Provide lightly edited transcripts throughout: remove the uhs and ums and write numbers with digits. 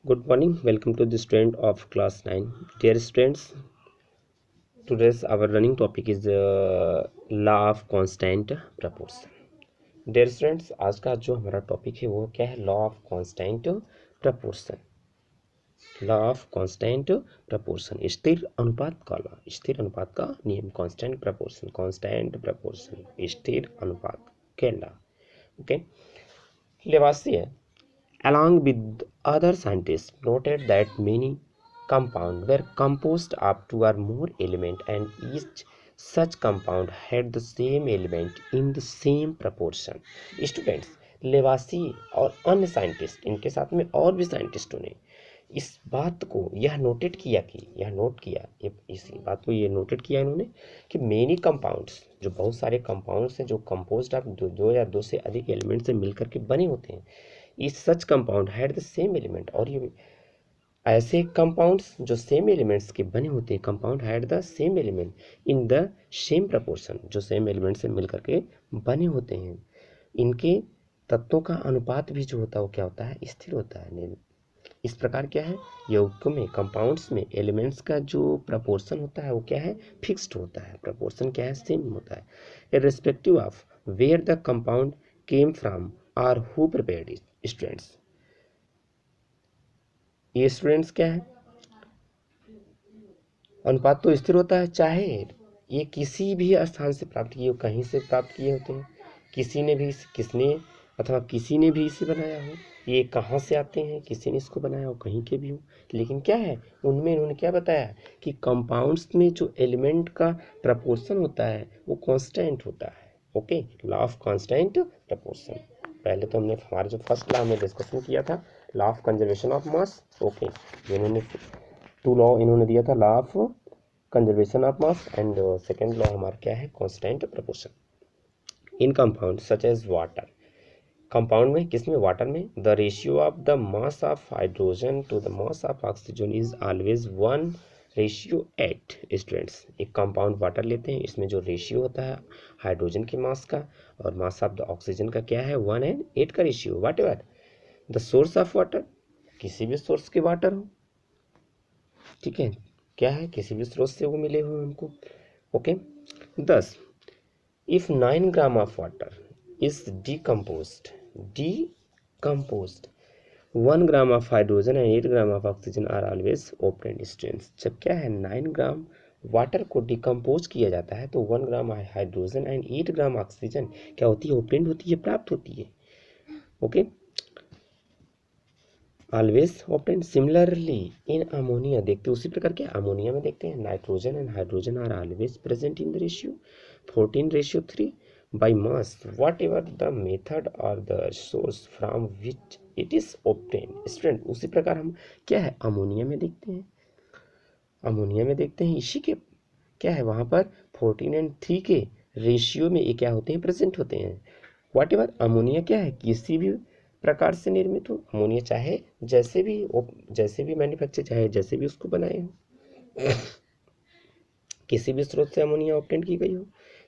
Good morning. Welcome to the student of class 9. Dear students, today's our running topic is law of constant proportion. Dear students, आज का जो हमारा topic है वो क्या है? Law of constant proportion. Law of constant proportion, स्थिर अनुपात का लॉ, स्थिर अनुपात का नियम. कांस्टेंट प्रपोर्शन, स्थिर अनुपात के law. Okay, Lavoisier along with other scientists noted that many compounds were composed of two or more elements and each such compound had the same element in the same proportion. Students, लेवासी और अन्य scientist, इनके साथ में और भी साइंटिस्टों ने इस बात को यह नोट किया इसी बात को ये नोटेड किया इन्होंने कि मेनी कंपाउंड्स, जो बहुत सारे कंपाउंड्स हैं जो कंपोज्ड ऑफ दो या दो से अधिक एलिमेंट से मिलकर के बने होते हैं. इस such compound had the same element, और ये ऐसे कंपाउंड्स जो सेम एलिमेंट्स के बने होते हैं, compound had the same element in the same proportion, जो सेम एलिमेंट से मिलकर के बने होते हैं, इनके तत्वों का अनुपात भी जो होता है वो क्या होता है? स्थिर होता है. इस प्रकार क्या है? यौगिकों में, कंपाउंड्स में एलिमेंट्स का जो प्रपोर्शन होता है वो क्या है? फिक्स्ड होता है. प्रपोर्शन क्या है? सेम होता है, irrespective of where the compound came from और हु प्रिपेयर्ड इट. स्टूडेंट्स, ये स्टूडेंट्स क्या है? अनुपात तो स्थिर होता है, चाहे ये किसी भी स्थान से प्राप्त किए हो, कहीं से प्राप्त किए होते हैं, किसी ने भी इसे बनाया हो, ये कहाँ से आते हैं, किसी ने इसको बनाया हो, कहीं के भी हो, लेकिन क्या है, उनमें इन्होंने क्या बताया कि कंपाउंड्स में जो एलिमेंट का प्रपोर्शन होता है वो कांस्टेंट होता है. Okay, law of constant proportion. पहले तो हमने हमारे जो फर्स्ट लॉ में डिस्कशन किया था, law of conservation of mass. Okay, इन्होंने टू लॉ इन्होंने दिया था, law of conservation of mass and second law हमारा क्या है? Constant proportion. In compound such as water, compound में, किसमें? वाटर में. The ratio of the mass of hydrogen to the mass of oxygen is always 1:8. Students, एक compound water लेते हैं, इसमें जो रेशियो होता है हाइड्रोजन के मास का और मास ऑफ द ऑक्सीजन का क्या है? 1:8 का ratio. Whatever the source of water, किसी भी सोर्स के वाटर हो, ठीक है, क्या है? किसी भी स्रोत से वो मिले हुए हमको. Okay, thus if 9 gram of water is decomposed 1 gram of hydrogen and 8 gram of oxygen are always obtained. Students, जब क्या है? 9 ग्राम वाटर को डिकम्पोज किया जाता है तो 1 gram hydrogen and 8 gram oxygen क्या होती है? ऑब्टेन्ड होती है, प्राप्त होती है. Okay, always obtain. Similarly in ammonia, देखते उसी प्रकार के अमोनिया में देखते हैं, nitrogen and hydrogen are always present in the ratio 14:3 by mass whatever the method or the source from which it is obtain. Student, उसी प्रकार हम क्या है? अमोनिया में देखते हैं, इसी के क्या है? वहाँ पर 14:3 के रेशियो में ये क्या होते हैं? प्रेजेंट होते हैं. वट एवर अमोनिया क्या है? किसी भी प्रकार से निर्मित हो अमोनिया, चाहे जैसे भी मैन्युफैक्चर, चाहे जैसे भी उसको बनाए हो, किसी भी स्रोत से अमोनिया ऑब्टेन की गई हो.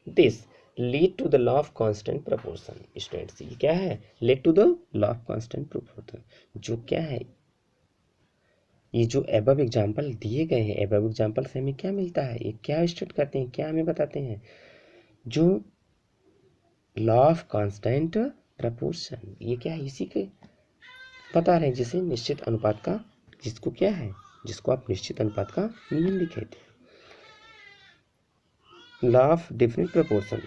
This lead to the law of constant proportion. Students, ये क्या है? Lead to the law of constant proportion. जो क्या है, ये जो एबव एग्जाम्पल दिए गए हैं, एबव एग्जाम्पल से हमें क्या मिलता है? ये क्या स्टेट करते हैं, क्या हमें बताते हैं? जो लॉ ऑफ कांस्टेंट प्रपोर्शन, ये क्या है? इसी के बता रहे हैं, जिसे निश्चित अनुपात का, जिसको क्या है? जिसको आप निश्चित अनुपात का नियम भी कहते हैं. Law of definite proportion,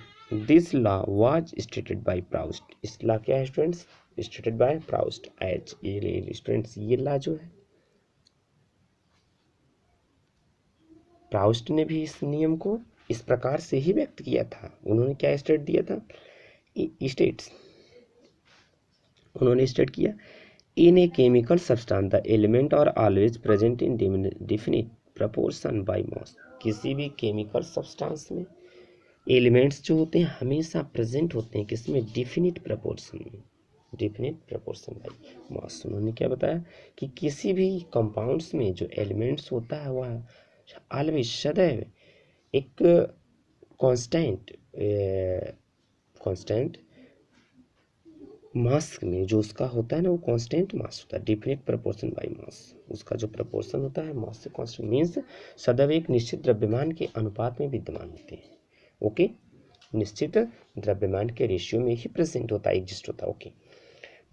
this law was stated by Proust. इस लॉ क्या है students? Stated by Proust as. ये स्टूडेंट्स, ये लॉ जो है, प्राउस्ट ने भी इस नियम को इस प्रकार से ही व्यक्त किया था. उन्होंने क्या स्टेट दिया था? स्टेट्स, उन्होंने स्टेट किया, in a chemical substance the element are always present in definite proportion by mass. किसी भी केमिकल सब्सटेंस में एलिमेंट्स जो होते हैं हमेशा प्रेजेंट होते हैं, किसमें? डिफिनिट प्रपोर्शन में, डिफिनिट प्रपोर्शन बाय मास. उन्होंने क्या बताया कि किसी भी कंपाउंड्स में जो एलिमेंट्स होता है वह ऑलवेज, सदैव एक कांस्टेंट मास में जो उसका होता है ना वो कांस्टेंट मास होता है, डिफिनिट प्रोपोर्शन बाय मास, उसका जो प्रोपोर्शन होता है मास से कांस्टेंट मीन्स सदैव एक निश्चित द्रव्यमान के अनुपात में विद्यमान होते हैं। ओके, निश्चित द्रव्यमान के रेशियो में ही प्रेजेंट होता है, एग्जिस्ट होता है। Okay,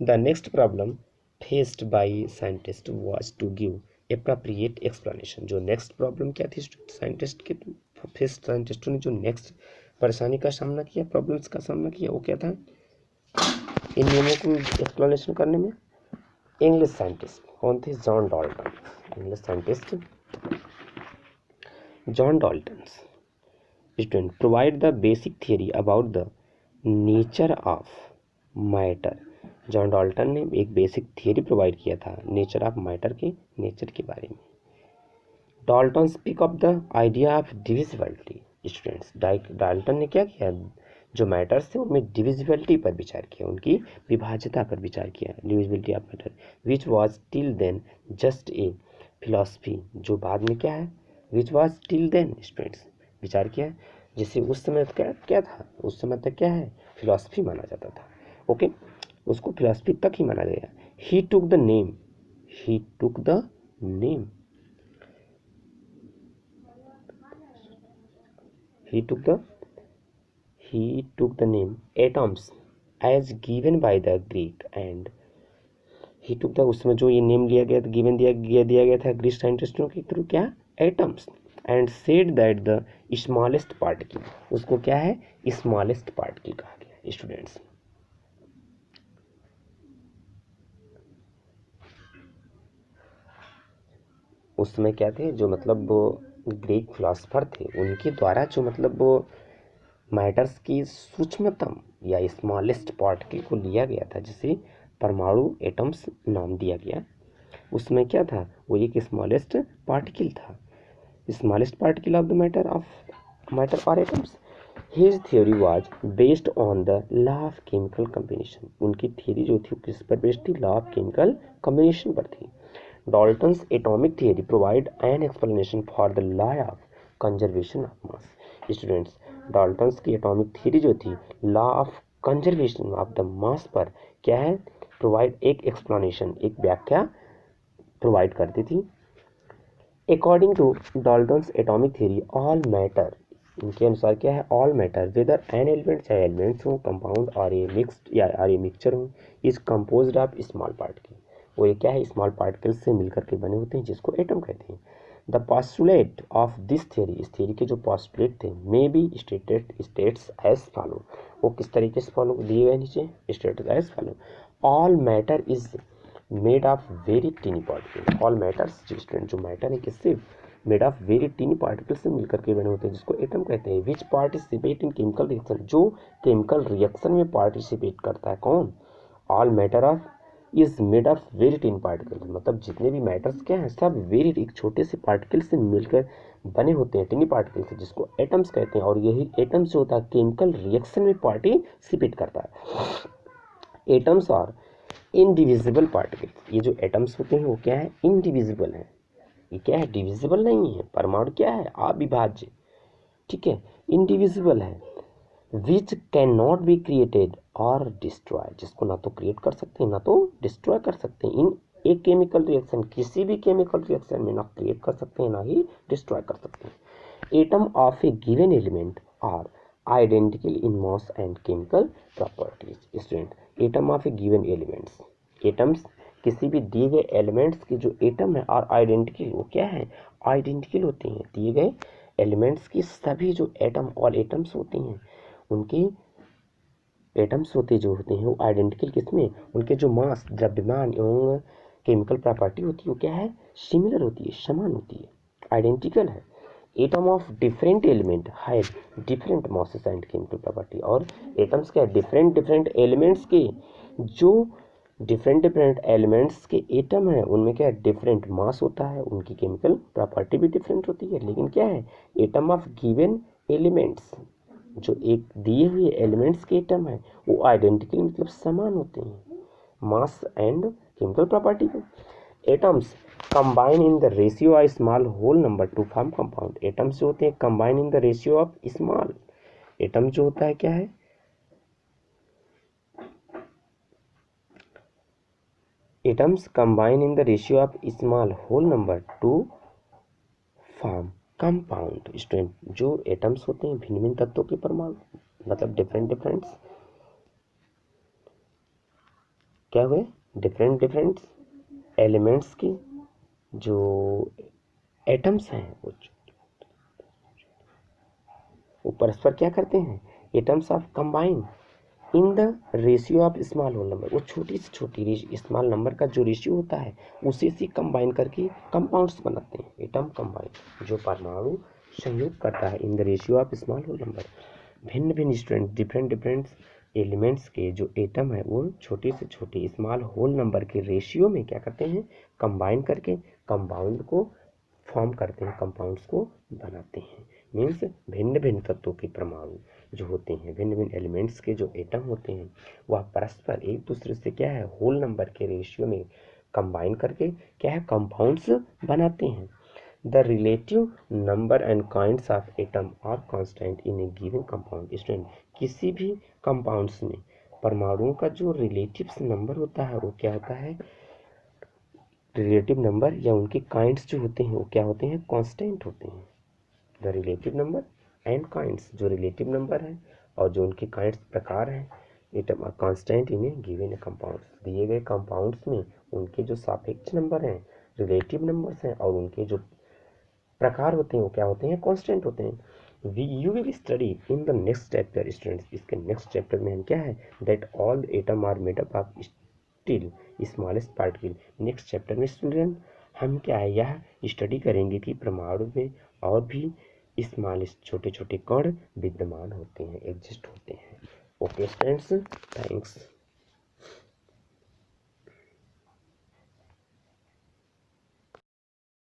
the next problem faced by scientist was to give appropriate explanation. जो नेक्स्ट प्रॉब्लम क्या थी साइंटिस्टों ने जो नेक्स्ट परेशानी का सामना किया, प्रॉब्लम्स का सामना किया, वो क्या था? इन नियमों को एक्सप्लेनेशन करने में इंग्लिश साइंटिस्ट कौन थे? John Dalton. English scientist John Dalton student provide the basic theory about the nature of matter. John Dalton ने एक बेसिक थियरी प्रोवाइड किया था नेचर ऑफ मैटर के नेचर के बारे में। Dalton speak of the idea of divisibility. Students, Dalton ने क्या किया? जो मैटर्स थे उनमें डिविजिबिलिटी पर विचार किया, उनकी विभाज्यता पर विचार किया, divisibility of matter, which was till then just a philosophy. जो बाद में क्या है? Which was till then students विचार किया, जिसे उस समय क्या था? उस समय तक क्या है? फिलॉसफी माना जाता था। ओके, उसको फिलॉसफी तक ही माना गया। He took the name he took the name atoms as given by the Greek and he took the, उसमें जो ये नेम लिया गया था, गिवन दिया गया था ग्रीक साइंटिस्टों के थ्रू, क्या? Atoms, and said that the smallest particle, उसको क्या है? स्मॉलेस्ट पार्टिकल कहा गया। स्टूडेंट्स, उसमें क्या थे? जो मतलब ग्रीक फिलोसफर थे उनके द्वारा जो मतलब मैटर्स की सूक्ष्मतम या स्मॉलेस्ट पार्टिकल को लिया गया था, जिसे परमाणु एटम्स नाम दिया गया। उसमें क्या था? वो एक स्मॉलेस्ट पार्टिकल था, smallest particle of the matter और atoms. His theory was based on the law of chemical combination. उनकी थ्योरी जो थी किस पर बेस्ड थी? लॉ ऑफ केमिकल कॉम्बिनेशन पर थी। Dalton's atomic theory provide an explanation for the law of conservation of mass. Students, Dalton's की atomic theory जो थी law of conservation of the मास पर क्या है? प्रोवाइड एक एक्सप्लेनेशन, एक व्याख्या प्रोवाइड करती थी। According to Dalton's atomic theory all matter, इनके अनुसार क्या है? All matter whether an element, चाहे एलिमेंट्स हो, कंपाउंड और ए मिक्स्ड या और ए मिक्सचर हो, is composed of small particle. वो ये क्या है? स्मॉल पार्टिकल से मिलकर के बने होते हैं, जिसको एटम कहते हैं। The postulate of this theory, इस थ्योरी के जो पॉस्टुलेट थे, may be states as follow. वो किस तरीके से फॉलो दिए गए? नीचे states as follow. All matter is made of very tiny particle. All matters, जो मैटर है किससे? Made of very tiny particle से मिलकर के बने होते हैं, जिसको एटम कहते हैं। Which participate in chemical reaction, जो केमिकल रिएक्शन में पार्टिसिपेट करता है। कौन? All matter of is made of very tiny particle, मतलब जितने भी मैटर्स क्या हैं सब वेरी, एक छोटे से पार्टिकल से मिलकर बने होते हैं, टीनी पार्टिकल से, जिसको एटम्स कहते हैं। और यही एटम्स जो होता है केमिकल रिएक्शन में पार्टिसिपेट करता है। एटम्स और इनडिविजिबल पार्टिकल, ये जो एटम्स होते हैं वो क्या है? इनडिविजिबल है। ये क्या है? डिविजिबल नहीं है। परमाणु क्या है? अविभाज्य, ठीक है, इनडिविजिबल है। Which can not be created और डिस्ट्रॉय, जिसको ना तो क्रिएट कर सकते हैं ना तो डिस्ट्रॉय कर सकते हैं। इन ए केमिकल रिएक्शन, किसी भी केमिकल रिएक्शन में ना क्रिएट कर सकते हैं ना ही डिस्ट्रॉय कर सकते हैं। Atom of a given element are identical in mass and chemical properties. Student, atom of a given elements, atoms किसी भी दिए गए एलिमेंट्स के जो एटम है और आइडेंटिकल, वो क्या है? आइडेंटिकल होते हैं। दिए गए एलिमेंट्स की सभी जो एटम और एटम्स होती हैं, उनकी एटम्स होते जो होते हैं वो आइडेंटिकल किसमें? उनके जो मास, द्रव्यमान एवं केमिकल प्रॉपर्टी होती है वो क्या है? सिमिलर होती है, समान होती है, आइडेंटिकल है। Atom of different element have different masses and chemical property. और एटम्स क्या? डिफरेंट एलिमेंट्स के जो डिफरेंट एलिमेंट्स के एटम है उनमें क्या है? डिफरेंट मास होता है, उनकी केमिकल प्रॉपर्टी भी डिफरेंट होती है। लेकिन क्या है? एटम ऑफ गिवन एलिमेंट्स, जो एक दिए हुए एलिमेंट्स के एटम है वो आइडेंटिकल मतलब समान होते हैं, मास एंड केमिकल प्रॉपर्टी को। Atoms combine in the ratio of small whole number to form compound. Atoms जो होते हैं combine in the ratio of small, atom जो होता है क्या है? Atoms combine in the ratio of small whole number to form compound. Student, जो atoms होते हैं भिन्न भिन्न तत्वों के परमाणु, मतलब डिफरेंट क्या हुए, डिफरेंट एलिमेंट्स के जो एटम्स हैं वो परस्पर क्या करते हैं, atoms of combine in the ratio of small whole number. वो छोटी से छोटी स्मॉल नंबर का जो रेशियो होता है उसी से कंबाइन करके कंपाउंड्स बनाते हैं। एटम कंबाइन, जो परमाणु संयुक्त करता है in the ratio of small whole number. भिन्न भिन्न स्टूडेंट डिफरेंट एलिमेंट्स के जो एटम है वो छोटी से छोटी स्मॉल होल नंबर के रेशियो में क्या करते हैं, कंबाइन करके कंपाउंड को फॉर्म करते हैं, कंपाउंड्स को बनाते हैं। मीन्स भिन्न भिन्न तत्वों के परमाणु जो होते हैं, भिन्न भिन्न एलिमेंट्स के जो एटम होते हैं वह परस्पर एक दूसरे से क्या है, होल नंबर के रेशियो में कंबाइन करके क्या है, कंपाउंड्स बनाते हैं। The relative number and kinds of atom are constant in a given compound. Student, किसी भी कंपाउंड्स में परमाणुओं का जो रिलेटिव नंबर होता है वो क्या होता है, रिलेटिव नंबर या उनके काइंड्स जो होते हैं वो क्या होते हैं, कांस्टेंट होते हैं। The relative number and kinds, जो रिलेटिव नंबर है और जो उनके काइंड्स प्रकार हैं, atom are constant in a given compounds. दिए गए कंपाउंड्स में उनके जो सापेक्ष नंबर हैं, रिलेटिव नंबर्स हैं, और उनके जो प्रकार होते हैं वो क्या होते हैं, कांस्टेंट होते हैं। You will study in the next chapter. Students, इसके नेक्स्ट चैप्टर में हम क्या है, that all atom are made up of still smallest particle. Next chapter में स्टूडेंट हम क्या है, यह स्टडी करेंगे कि परमाणु में और भी स्मॉलेस्ट छोटे छोटे कण विद्यमान होते हैं, एग्जिस्ट होते हैं। Okay students, thanks.